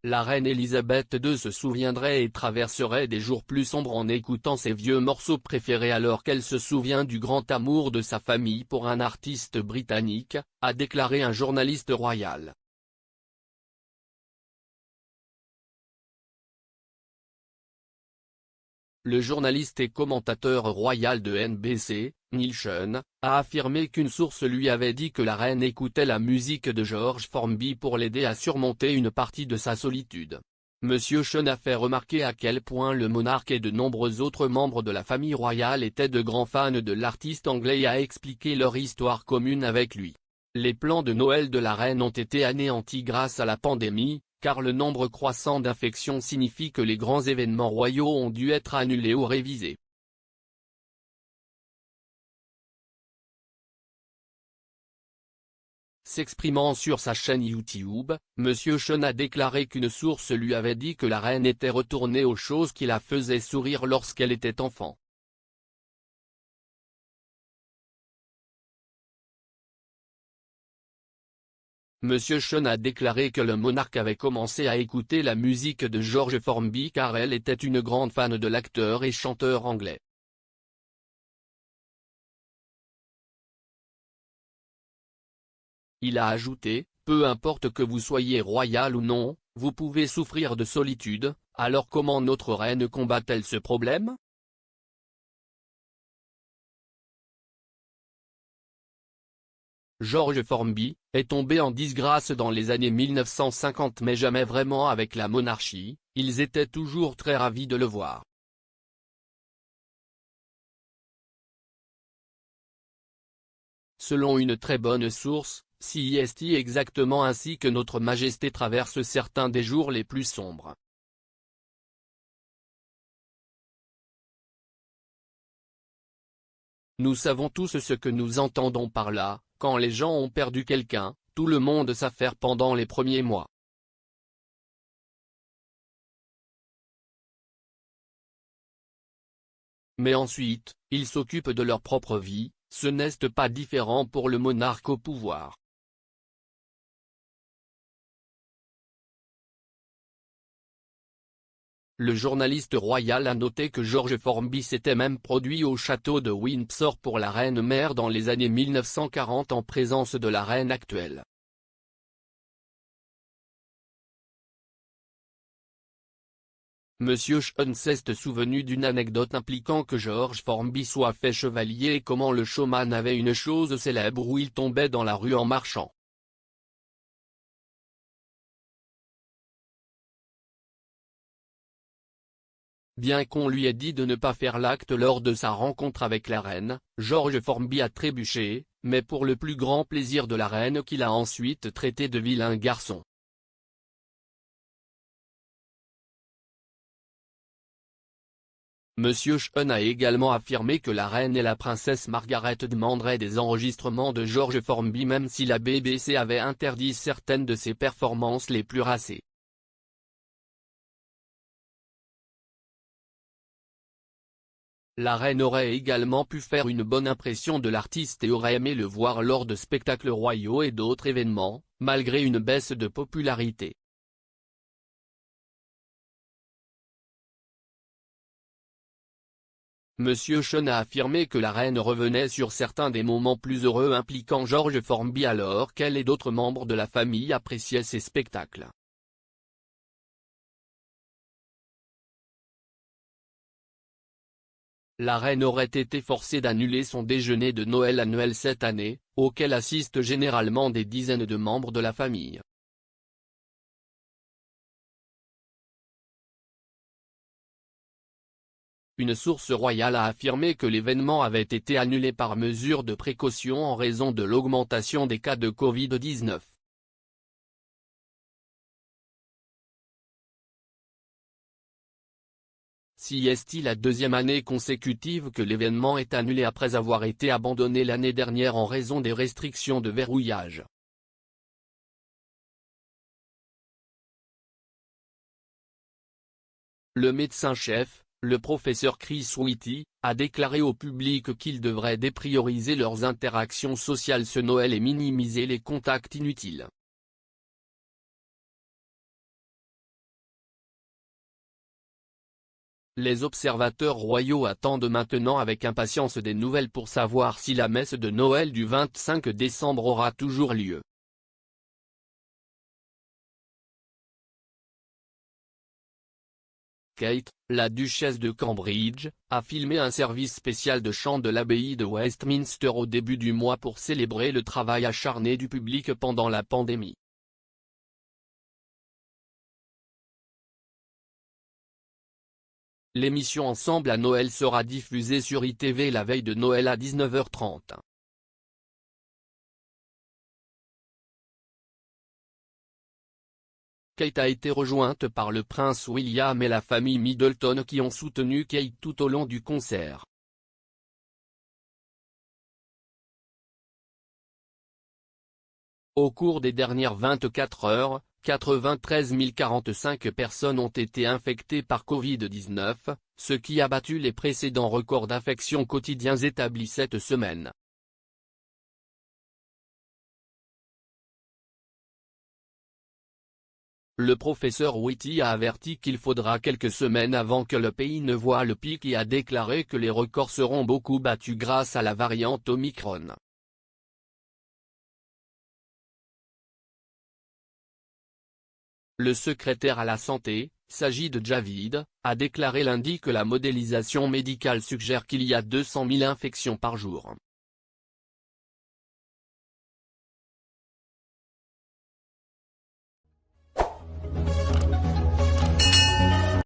La reine Elisabeth II se souviendrait et traverserait des jours plus sombres en écoutant ses vieux morceaux préférés alors qu'elle se souvient du grand amour de sa famille pour un artiste britannique, a déclaré un journaliste royal. Le journaliste et commentateur royal de NBC, Neil Sean, a affirmé qu'une source lui avait dit que la reine écoutait la musique de George Formby pour l'aider à surmonter une partie de sa solitude. Monsieur Sean a fait remarquer à quel point le monarque et de nombreux autres membres de la famille royale étaient de grands fans de l'artiste anglais et a expliqué leur histoire commune avec lui. Les plans de Noël de la reine ont été anéantis grâce à la pandémie, car le nombre croissant d'infections signifie que les grands événements royaux ont dû être annulés ou révisés. S'exprimant sur sa chaîne YouTube, Monsieur Sean a déclaré qu'une source lui avait dit que la reine était retournée aux choses qui la faisaient sourire lorsqu'elle était enfant. Monsieur Sean a déclaré que le monarque avait commencé à écouter la musique de George Formby car elle était une grande fan de l'acteur et chanteur anglais. Il a ajouté, « Peu importe que vous soyez royal ou non, vous pouvez souffrir de solitude, alors comment notre reine combat-elle ce problème ? » George Formby, est tombé en disgrâce dans les années 1950 mais jamais vraiment avec la monarchie, ils étaient toujours très ravis de le voir. Selon une très bonne source, CEST exactement ainsi que notre Majesté traverse certains des jours les plus sombres. Nous savons tous ce que nous entendons par là, quand les gens ont perdu quelqu'un, tout le monde s'affaire pendant les premiers mois. Mais ensuite, ils s'occupent de leur propre vie, ce n'est pas différent pour le monarque au pouvoir. Le journaliste royal a noté que George Formby s'était même produit au château de Windsor pour la reine-mère dans les années 1940 en présence de la reine actuelle. Monsieur Sean s'est souvenu d'une anecdote impliquant que George Formby soit fait chevalier et comment le showman avait une chose célèbre où il tombait dans la rue en marchant. Bien qu'on lui ait dit de ne pas faire l'acte lors de sa rencontre avec la reine, George Formby a trébuché, mais pour le plus grand plaisir de la reine qui l'a ensuite traité de vilain garçon. Monsieur Sean a également affirmé que la reine et la princesse Margaret demanderaient des enregistrements de George Formby même si la BBC avait interdit certaines de ses performances les plus racées. La reine aurait également pu faire une bonne impression de l'artiste et aurait aimé le voir lors de spectacles royaux et d'autres événements, malgré une baisse de popularité. Monsieur Sean a affirmé que la reine revenait sur certains des moments plus heureux impliquant George Formby alors qu'elle et d'autres membres de la famille appréciaient ses spectacles. La reine aurait été forcée d'annuler son déjeuner de Noël annuel cette année, auquel assistent généralement des dizaines de membres de la famille. Une source royale a affirmé que l'événement avait été annulé par mesure de précaution en raison de l'augmentation des cas de Covid-19. Si est-il la deuxième année consécutive que l'événement est annulé après avoir été abandonné l'année dernière en raison des restrictions de verrouillage. Le médecin-chef, le professeur Chris Whitty, a déclaré au public qu'ils devraient déprioriser leurs interactions sociales ce Noël et minimiser les contacts inutiles. Les observateurs royaux attendent maintenant avec impatience des nouvelles pour savoir si la messe de Noël du 25 décembre aura toujours lieu. Kate, la duchesse de Cambridge, a filmé un service spécial de chant de l'abbaye de Westminster au début du mois pour célébrer le travail acharné du public pendant la pandémie. L'émission Ensemble à Noël sera diffusée sur ITV la veille de Noël à 19h30. Kate a été rejointe par le prince William et la famille Middleton qui ont soutenu Kate tout au long du concert. Au cours des dernières 24 heures, 93 045 personnes ont été infectées par Covid-19, ce qui a battu les précédents records d'infections quotidiens établis cette semaine. Le professeur Whitty a averti qu'il faudra quelques semaines avant que le pays ne voie le pic et a déclaré que les records seront beaucoup battus grâce à la variante Omicron. Le secrétaire à la santé, Sajid Javid, a déclaré lundi que la modélisation médicale suggère qu'il y a 200 000 infections par jour.